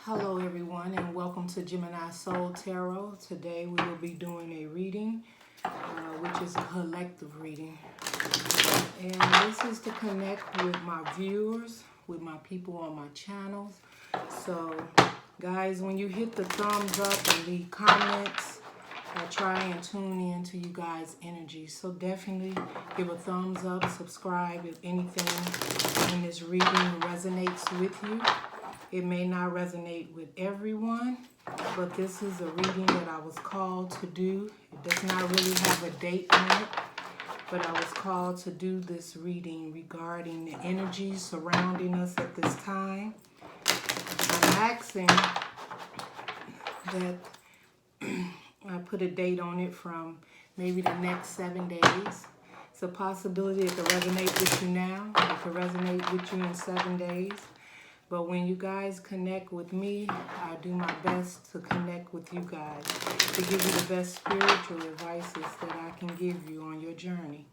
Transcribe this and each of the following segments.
Hello everyone and welcome to Gemini Soul Tarot. Today we will be doing a reading, which is a collective reading. And this is to connect with my viewers, with my people on my channels. So guys, when you hit the thumbs up and leave comments, I try and tune in to you guys' energy. So definitely give a thumbs up, subscribe if anything in this reading resonates with you. It may not resonate with everyone, but this is a reading that I was called to do. It does not really have a date on it, but I was called to do this reading regarding the energies surrounding us at this time. I'm asking that I put a date on it from maybe the next 7 days. It's a possibility it could resonate with you now. It could resonate with you in 7 days. But when you guys connect with me, I do my best to connect with you guys, to give you the best spiritual advices that I can give you on your journey.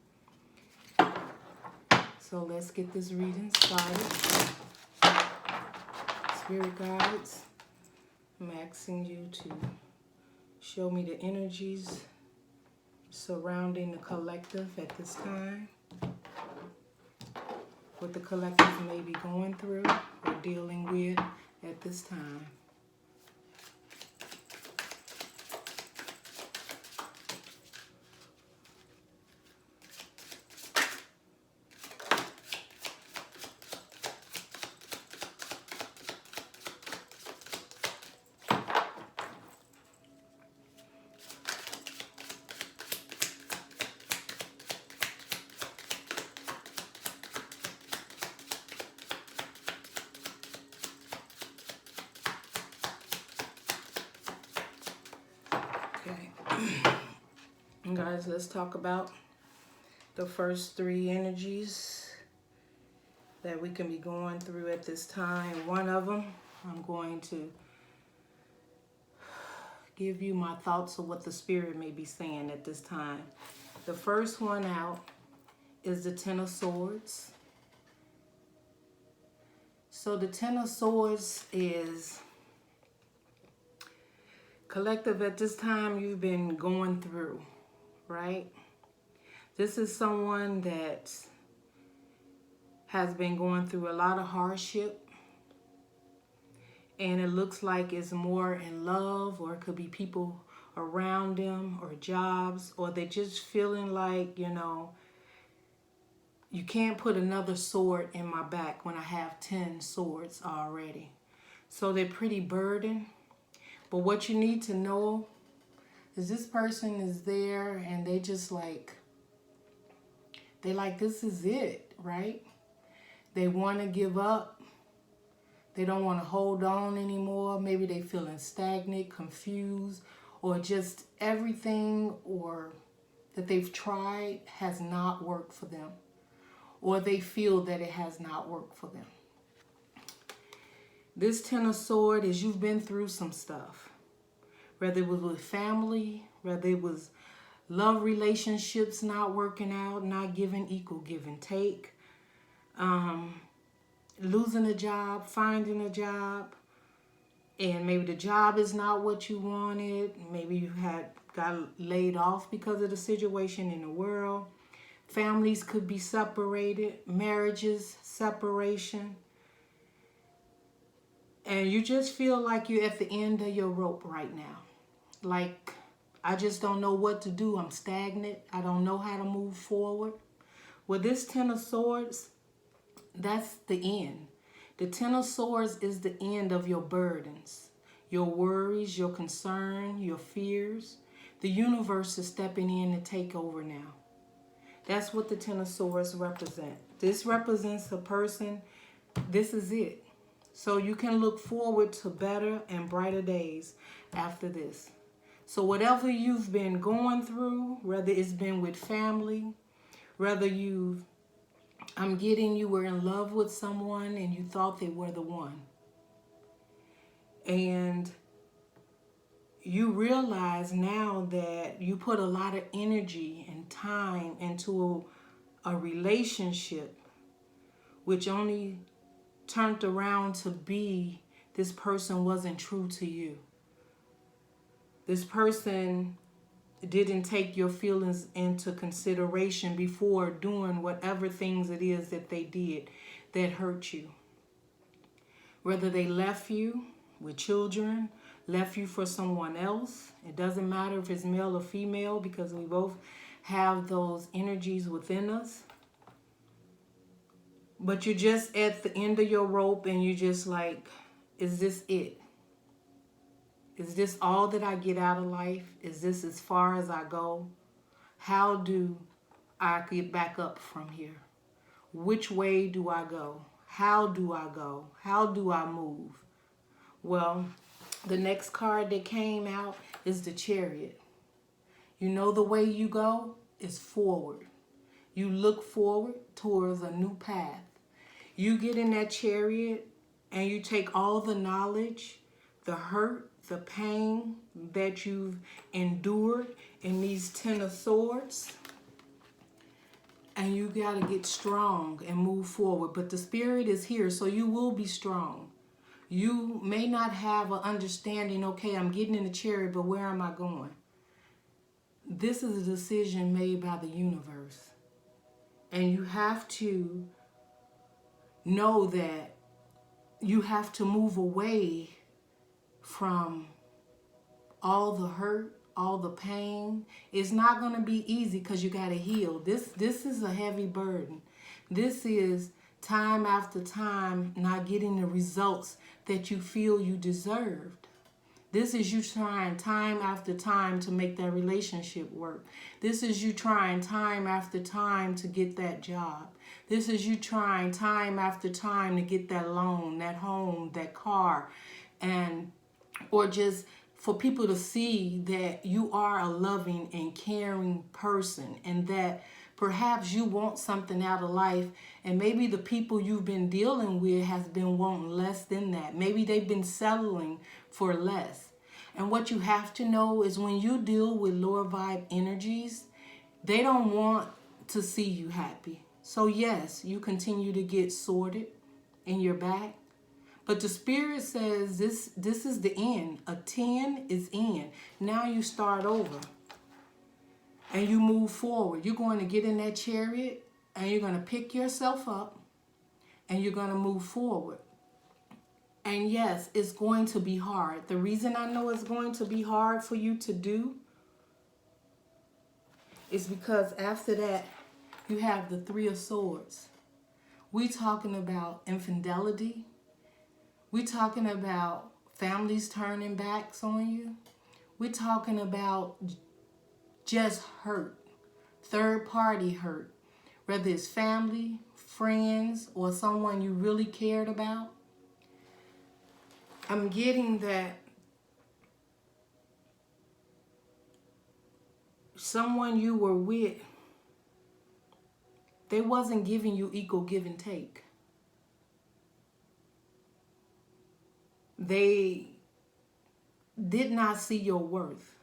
So let's get this reading started. Spirit guides, I'm asking you to show me the energies surrounding the collective at this time. What the collective may be going through or dealing with at this time. And guys, let's talk about the first 3 energies that we can be going through at this time. One of them, I'm going to give you my thoughts of what the Spirit may be saying at this time. The first one out is the Ten of Swords. So the Ten of Swords is collective at this time you've been going through, right? This is someone that has been going through a lot of hardship, and it looks like it's more in love, or it could be people around them, or jobs, or they're just feeling like, you know, you can't put another sword in my back when I have 10 swords already. So they're pretty burdened. But what you need to know is this person is there and they just like, this is it, right? They want to give up. They don't want to hold on anymore. Maybe they feeling stagnant, confused, or just everything or that they've tried has not worked for them. Or they feel that it has not worked for them. This Ten of Swords is you've been through some stuff. Whether it was with family, whether it was love relationships not working out, not giving equal give and take, losing a job, finding a job, and maybe the job is not what you wanted. Maybe you got laid off because of the situation in the world. Families could be separated, marriages, separation. And you just feel like you're at the end of your rope right now. Like, I just don't know what to do. I'm stagnant. I don't know how to move forward. With this Ten of Swords, that's the end. The Ten of Swords is the end of your burdens, your worries, your concern, your fears. The universe is stepping in to take over now. That's what the Ten of Swords represent. This represents a person. This is it. So you can look forward to better and brighter days after this. So whatever you've been going through, whether it's been with family, whether I'm getting you were in love with someone and you thought they were the one. And you realize now that you put a lot of energy and time into a relationship which only turned around to be this person wasn't true to you. This person didn't take your feelings into consideration before doing whatever things it is that they did that hurt you. Whether they left you with children, left you for someone else. It doesn't matter if it's male or female, because we both have those energies within us. But you're just at the end of your rope and you're just like, is this it? Is this all that I get out of life? Is this as far as I go? How do I get back up from here? Which way do I go? How do I go? How do I move? Well, the next card that came out is the Chariot. You know the way you go is forward. You look forward towards a new path. You get in that Chariot and you take all the knowledge, the hurt, the pain that you've endured in these 10 of Swords, and you got to get strong and move forward. But the Spirit is here, so you will be strong. You may not have an understanding, okay, I'm getting in the Chariot, but where am I going? This is a decision made by the universe. And you have to know that you have to move away from all the hurt, all the pain. It's not going to be easy because you got to heal. This is a heavy burden. This is time after time not getting the results that you feel you deserved. This is you trying time after time to make that relationship work. This is you trying time after time to get that job. This is you trying time after time to get that loan, that home, that car, or just for people to see that you are a loving and caring person, and that perhaps you want something out of life, and maybe the people you've been dealing with has been wanting less than that. Maybe they've been settling for less. And what you have to know is when you deal with lower vibe energies, they don't want to see you happy. So yes, you continue to get sorted in your back. But the Spirit says this is the end. A 10 is in. Now you start over. And you move forward. You're going to get in that Chariot and you're going to pick yourself up and you're going to move forward. And yes, it's going to be hard. The reason I know it's going to be hard for you to do is because after that, you have the 3 of Swords. We're talking about infidelity. We're talking about families turning backs on you. We're talking about just hurt, third party hurt, whether it's family, friends, or someone you really cared about. I'm getting that someone you were with, they wasn't giving you equal give and take. They did not see your worth.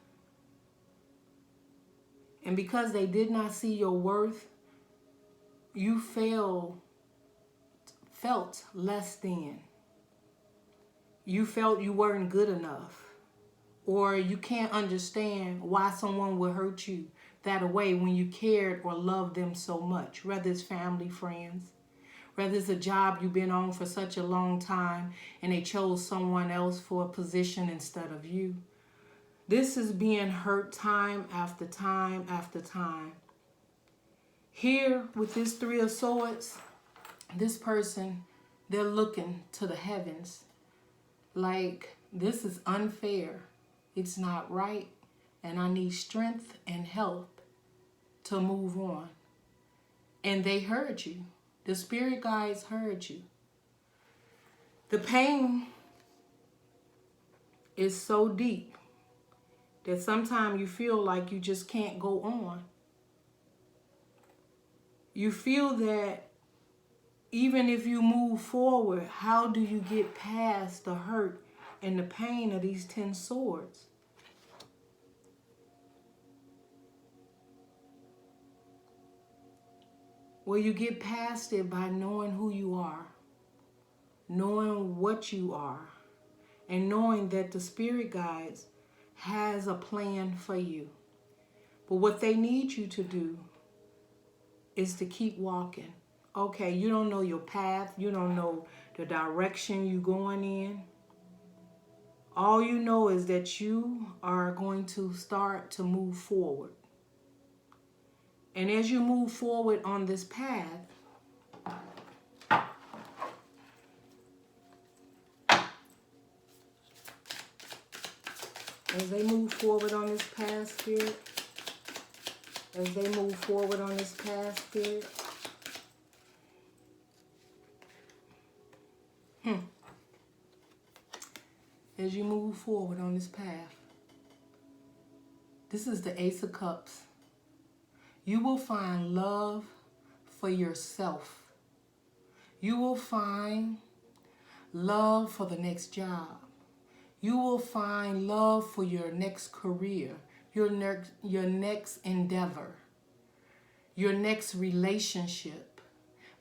And because they did not see your worth, you felt less than. You felt you weren't good enough. Or you can't understand why someone would hurt you that way when you cared or loved them so much. Whether it's family, friends, whether it's a job you've been on for such a long time and they chose someone else for a position instead of you. This is being hurt time after time after time. Here with this 3 of Swords, this person, they're looking to the heavens like this is unfair. It's not right. And I need strength and help to move on. And they heard you. The spirit guides heard you. The pain is so deep that sometimes you feel like you just can't go on. You feel that even if you move forward, how do you get past the hurt and the pain of these 10 swords? Well, you get past it by knowing who you are, knowing what you are, and knowing that the spirit guides has a plan for you. But what they need you to do is to keep walking. Okay, you don't know your path. You don't know the direction you're going in. All you know is that you are going to start to move forward. And as you move forward on this path, as they move forward on this path, Spirit, as they move forward on this path, Spirit, as you move forward on this path, this is the Ace of Cups. You will find love for yourself. You will find love for the next job. You will find love for your next career, your next endeavor, your next relationship.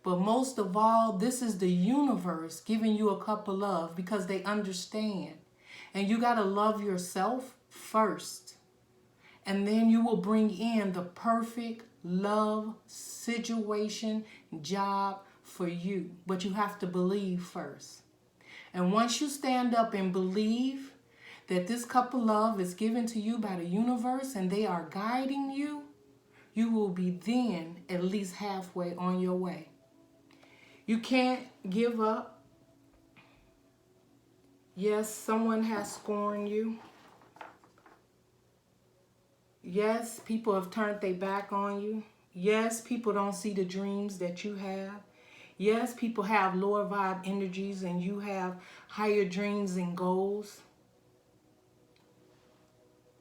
But most of all, this is the universe giving you a cup of love because they understand. And you got to love yourself first. And then you will bring in the perfect love situation, job for you. But you have to believe first. And once you stand up and believe that this cup of love is given to you by the universe and they are guiding you, you will be then at least halfway on your way. You can't give up. Yes, someone has scorned you. Yes, people have turned their back on you. Yes, people don't see the dreams that you have. Yes, people have lower vibe energies and you have higher dreams and goals.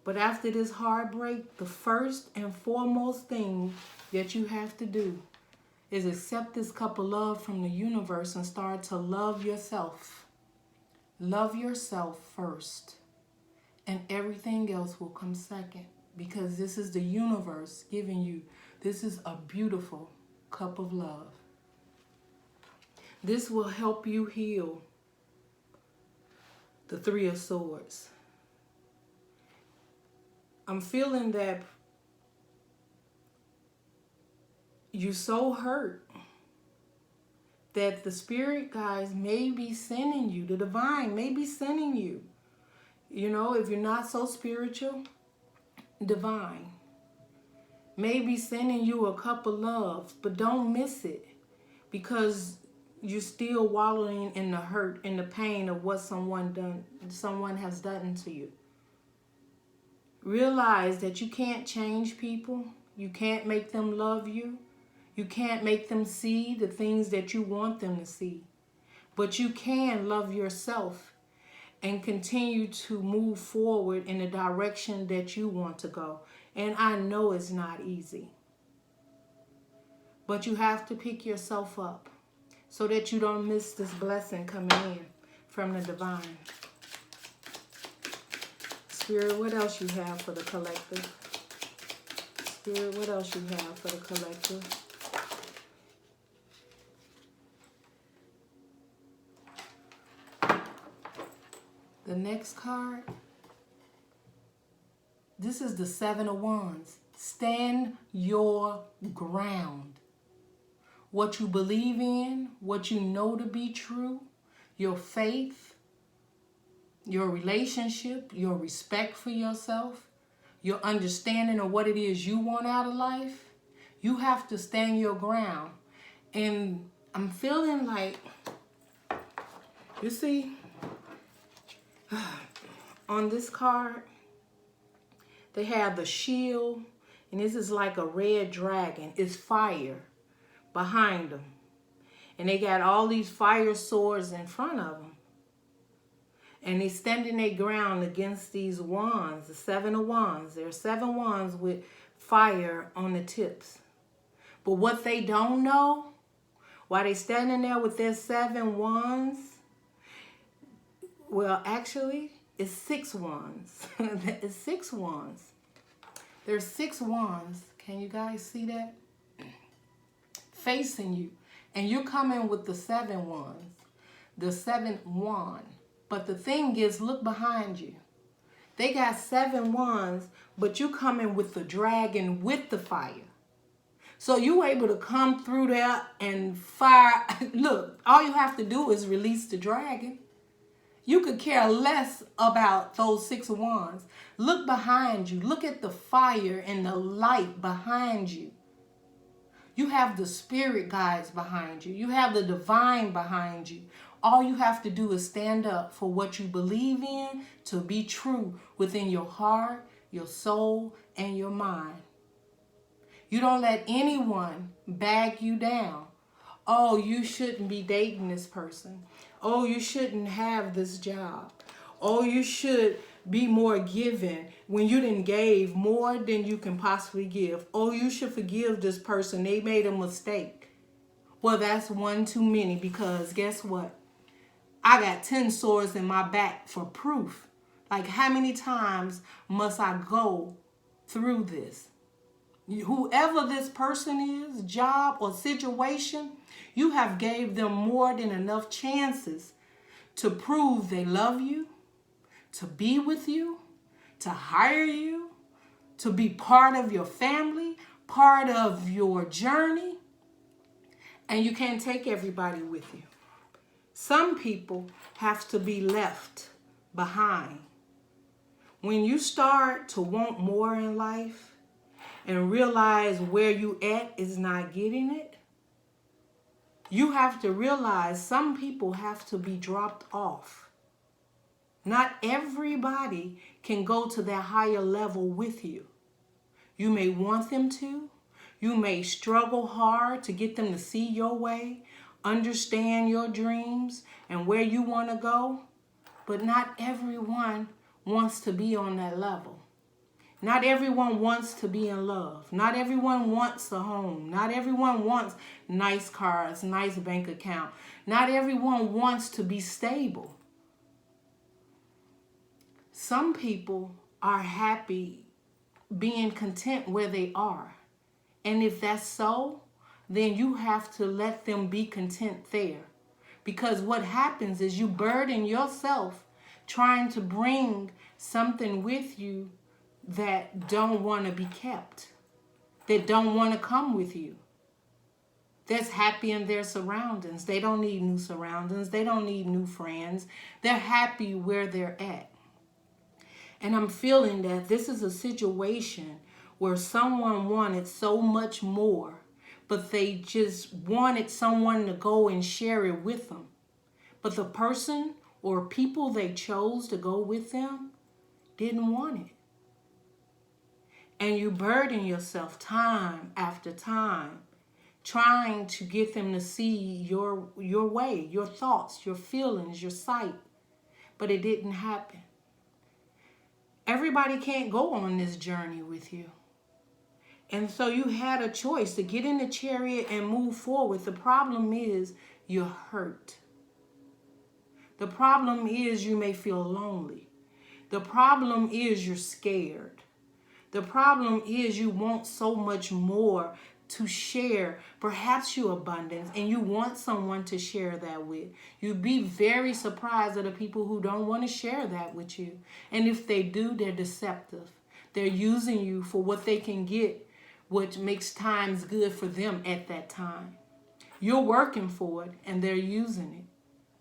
But after this heartbreak, the first and foremost thing that you have to do is accept this cup of love from the universe and start to love yourself. Love yourself first. And everything else will come second. Because this is the universe giving you. This is a beautiful cup of love. This will help you heal the Three of Swords. I'm feeling that you're so hurt that the spirit guides may be sending you, the divine may be sending you. You know, if you're not so spiritual, divine may be sending you a cup of love, but don't miss it because you're still wallowing in the hurt, in the pain of what someone has done to you. Realize that you can't change people. You can't make them love you. You can't make them see the things that you want them to see. But you can love yourself and continue to move forward in the direction that you want to go. And I know it's not easy. But you have to pick yourself up so that you don't miss this blessing coming in from the divine. Spirit, what else you have for the collective? Spirit, what else you have for the collective? The next card, this is the Seven of Wands. Stand your ground. What you believe in, what you know to be true, your faith, your relationship, your respect for yourself, your understanding of what it is you want out of life, you have to stand your ground. And I'm feeling like, you see, on this card, they have the shield, and this is like a red dragon. It's fire behind them. And they got all these fire swords in front of them. And they standing their ground against these wands, the Seven of Wands. There are 7 wands with fire on the tips. But what they don't know, while they standing there with their 7 wands, well, actually, it's 6 wands. It's 6 wands. There's 6 wands. Can you guys see that? Facing you. And you're coming with the 7 wands. The 7th wand. But the thing is, look behind you. They got 7 wands, but you coming with the dragon with the fire. So you able to come through there and fire. Look, all you have to do is release the dragon. You could care less about those 6 of wands. Look behind you. Look at the fire and the light behind you. You have the spirit guides behind you. You have the divine behind you. All you have to do is stand up for what you believe in to be true within your heart, your soul, and your mind. You don't let anyone bag you down. Oh, you shouldn't be dating this person. Oh, you shouldn't have this job. Oh, you should be more giving when you didn't gave more than you can possibly give. Oh, you should forgive this person. They made a mistake. Well, that's one too many, because guess what? I got 10 swords in my back for proof. Like, how many times must I go through this? Whoever this person is, job or situation, you have gave them more than enough chances to prove they love you, to be with you, to hire you, to be part of your family, part of your journey. And you can't take everybody with you. Some people have to be left behind. When you start to want more in life and realize where you at is not getting it, you have to realize some people have to be dropped off. Not everybody can go to that higher level with you. You may want them to. You may struggle hard to get them to see your way, understand your dreams and where you want to go. But not everyone wants to be on that level. Not everyone wants to be in love. Not everyone wants a home. Not everyone wants nice cars, nice bank account. Not everyone wants to be stable. Some people are happy being content where they are. And if that's so, then you have to let them be content there. Because what happens is you burden yourself trying to bring something with you that don't want to be kept, that don't want to come with you, that's happy in their surroundings. They don't need new surroundings. They don't need new friends. They're happy where they're at. And I'm feeling that this is a situation where someone wanted so much more, but they just wanted someone to go and share it with them. But the person or people they chose to go with them didn't want it. And you burden yourself time after time trying to get them to see your way, your thoughts, your feelings, your sight. But it didn't happen. Everybody can't go on this journey with you. And so you had a choice to get in the chariot and move forward. The problem is you're hurt. The problem is you may feel lonely. The problem is you're scared. The problem is you want so much more to share. Perhaps you're abundant and you want someone to share that with. You'd be very surprised at the people who don't want to share that with you. And if they do, they're deceptive. They're using you for what they can get, which makes times good for them at that time. You're working for it and they're using it.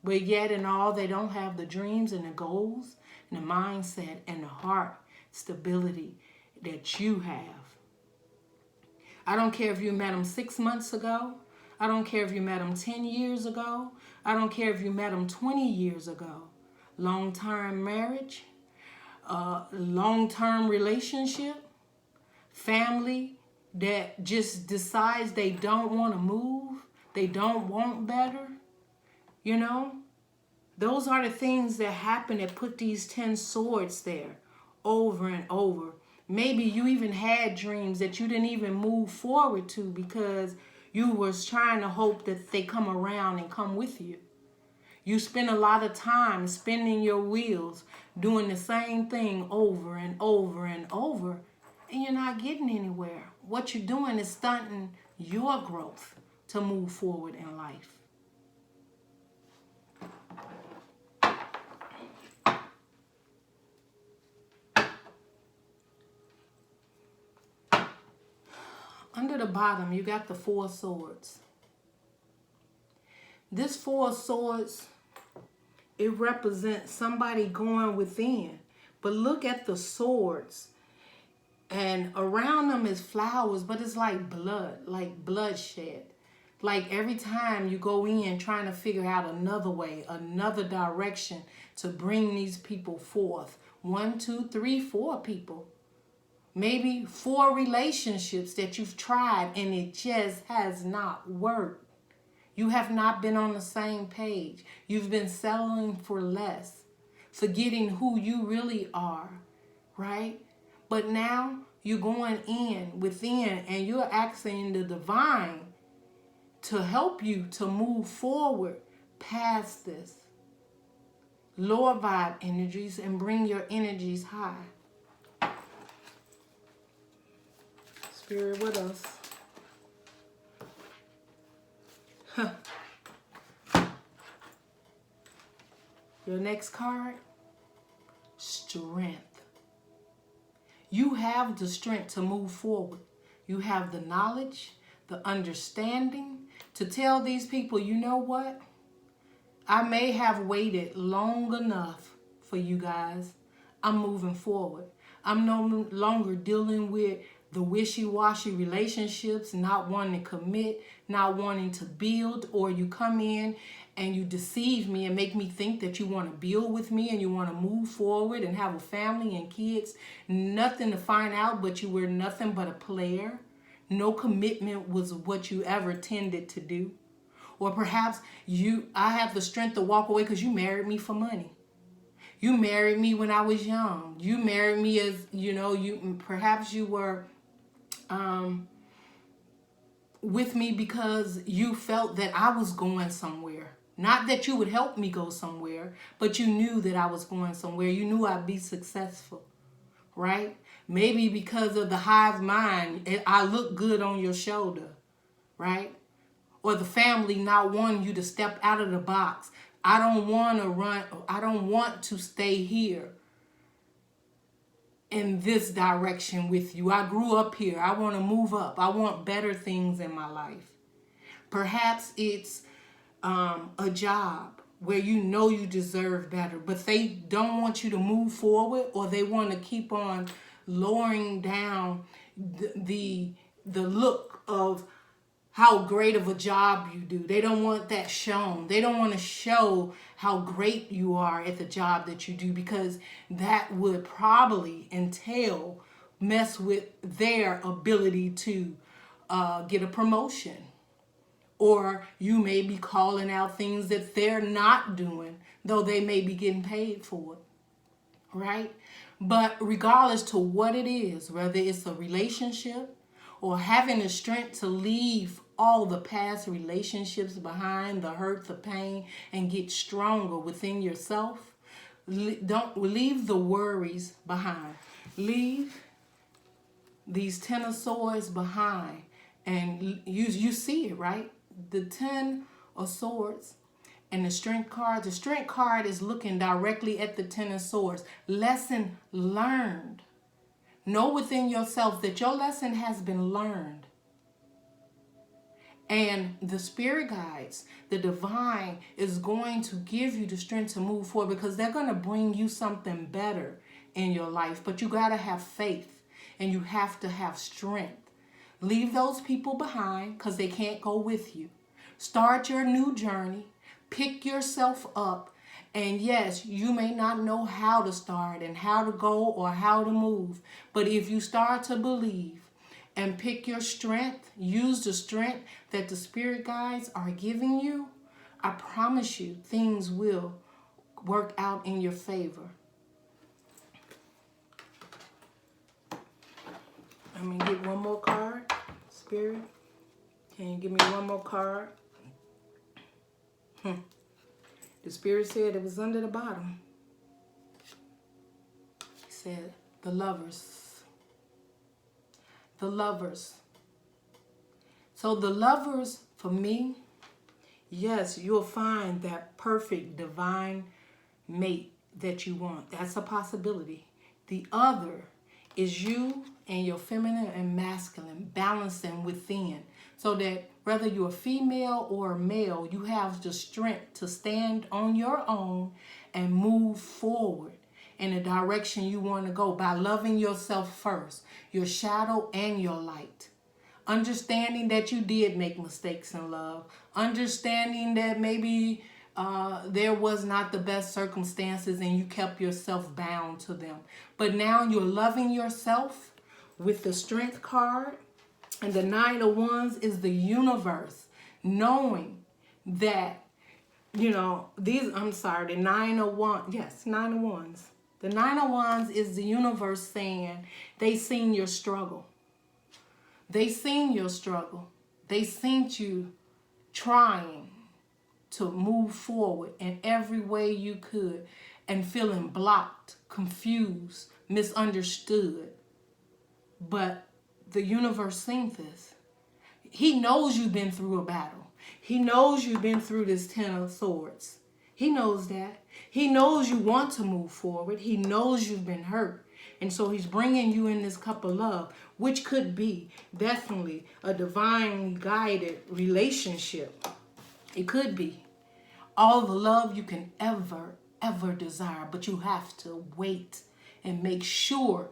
But yet in all, they don't have the dreams and the goals and the mindset and the heart stability that you have. I don't care if you met them 6 months ago. I don't care if you met them 10 years ago. I don't care if you met them 20 years ago. Long-term marriage, long-term relationship, family that just decides they don't want to move, they don't want better. You know, those are the things that happen that put these 10 swords there over and over. Maybe you even had dreams that you didn't even move forward to because you was trying to hope that they come around and come with you. You spend a lot of time spinning your wheels, doing the same thing over and over and over, and you're not getting anywhere. What you're doing is stunting your growth to move forward in life. Under the bottom, you got the 4 swords. This 4 swords, it represents somebody going within. But look at the swords. And around them is flowers, but it's like blood, like bloodshed. Like every time you go in trying to figure out another way, another direction to bring these people forth. 1, 2, 3, 4 people. Maybe 4 relationships that you've tried and it just has not worked. You have not been on the same page. You've been settling for less, forgetting who you really are, right? But now you're going within, and you're asking the divine to help you to move forward past this. Lower vibe energies and bring your energies high. Spirit with us. Your next card, strength. You have the strength to move forward. You have the knowledge, the understanding to tell these people, you know what? I may have waited long enough for you guys. I'm moving forward. I'm no longer dealing with the wishy-washy relationships, not wanting to commit, not wanting to build, or you come in and you deceive me and make me think that you want to build with me and you want to move forward and have a family and kids. Nothing to find out, but you were nothing but a player. No commitment was what you ever tended to do. Or perhaps I have the strength to walk away because you married me for money. You married me when I was young. You married me as, perhaps you were with me because you felt that I was going somewhere. Not that you would help me go somewhere, but you knew that I was going somewhere. You knew I'd be successful, right? Maybe because of the hive mind, I look good on your shoulder, right? Or the family not wanting you to step out of the box. I don't want to run. I don't want to stay here in this direction with you. I grew up here. I want to move up. I want better things in my life. Perhaps it's a job where you know you deserve better, but they don't want you to move forward, or they want to keep on lowering down the look of how great of a job you do. They don't want that shown. They don't want to show how great you are at the job that you do, because that would probably mess with their ability to get a promotion. Or you may be calling out things that they're not doing, though they may be getting paid for it, right? But regardless to what it is, whether it's a relationship or having the strength to leave all the past relationships behind, the hurt, the pain, and get stronger within yourself, don't leave the worries behind. Leave these 10 of Swords behind. And you see it, right? The 10 of Swords and the Strength card. The Strength card is looking directly at the 10 of Swords. Lesson learned. Know within yourself that your lesson has been learned. And the spirit guides, the divine, is going to give you the strength to move forward, because they're going to bring you something better in your life. But you got to have faith, and you have to have strength. Leave those people behind because they can't go with you. Start your new journey. Pick yourself up. And yes, you may not know how to start and how to go or how to move. But if you start to believe and pick your strength, use the strength that the spirit guides are giving you, I promise you things will work out in your favor. I'm going to get one more card. Spirit, can you give me one more card? The spirit said it was under the bottom. He said, the lovers. The lovers. So the lovers, for me, yes, you'll find that perfect divine mate that you want. That's a possibility. The other is you and your feminine and masculine balancing within, so that whether you're a female or a male, you have the strength to stand on your own and move forward in the direction you want to go by loving yourself first, your shadow and your light. Understanding that you did make mistakes in love. Understanding that maybe there was not the best circumstances and you kept yourself bound to them. But now you're loving yourself with the Strength card. And the Nine of Wands is the universe. Knowing that, the Nine of Wands. Yes, Nine of Wands. The Nine of Wands is the universe saying they seen your struggle. They seen your struggle. They seen you trying to move forward in every way you could and feeling blocked, confused, misunderstood. But the universe seen this. He knows you've been through a battle. He knows you've been through this Ten of Swords. He knows that. He knows you want to move forward. He knows you've been hurt. And so he's bringing you in this cup of love, which could be definitely a divinely guided relationship. It could be all the love you can ever desire, but you have to wait and make sure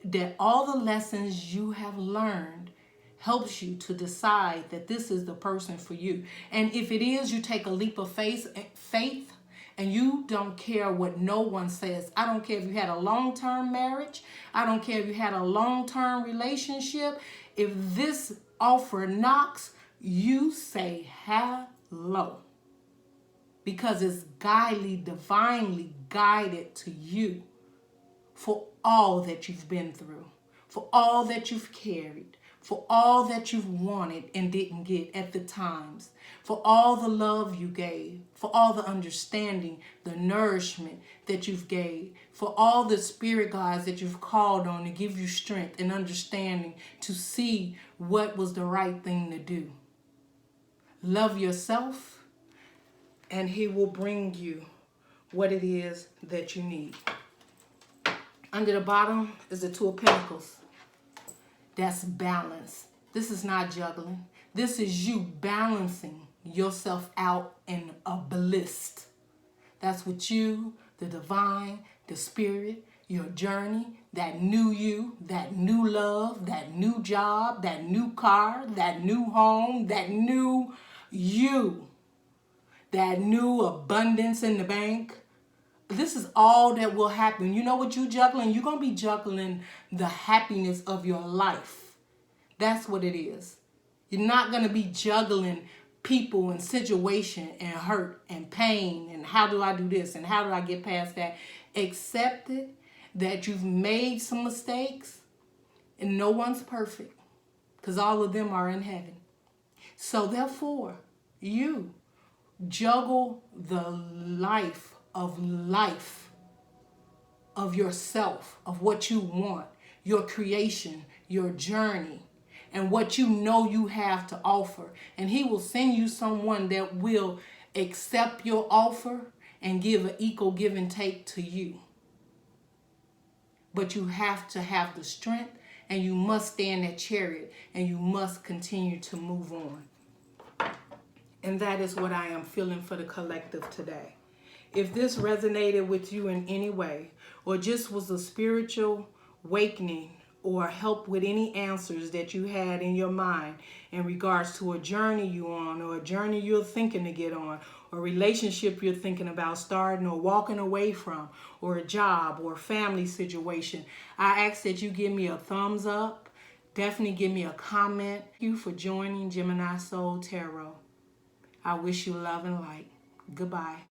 that all the lessons you have learned helps you to decide that this is the person for you. And if it is, you take a leap of faith and you don't care what no one says. I don't care if you had a long-term marriage. I don't care if you had a long-term relationship. If this offer knocks, you say hello. Because it's divinely guided to you for all that you've been through, for all that you've carried, for all that you've wanted and didn't get at the times, for all the love you gave, for all the understanding, the nourishment that you've gave, for all the spirit guides that you've called on to give you strength and understanding to see what was the right thing to do. Love yourself, and he will bring you what it is that you need. Under the bottom is the Two of Pentacles. That's balance. This is not juggling. This is you balancing yourself out in a bliss. That's what you, the divine, the spirit, your journey, that new you, that new love, that new job, that new car, that new home, that new you, that new abundance in the bank. This is all that will happen. You know what you're juggling? You're going to be juggling the happiness of your life. That's what it is. You're not going to be juggling people and situation and hurt and pain and how do I do this and how do I get past that. Accept it that you've made some mistakes and no one's perfect because all of them are in heaven. So therefore, you juggle the life of yourself, of what you want, your creation, your journey, and what you know you have to offer. And he will send you someone that will accept your offer and give an equal give and take to you. But you have to have the strength, and you must stay in that chariot, and you must continue to move on. And that is what I am feeling for the collective today. If this resonated with you in any way, or just was a spiritual awakening or help with any answers that you had in your mind in regards to a journey you're on, or a journey you're thinking to get on, or a relationship you're thinking about starting or walking away from, or a job or family situation, I ask that you give me a thumbs up. Definitely give me a comment. Thank you for joining Gemini Soul Tarot. I wish you love and light. Goodbye.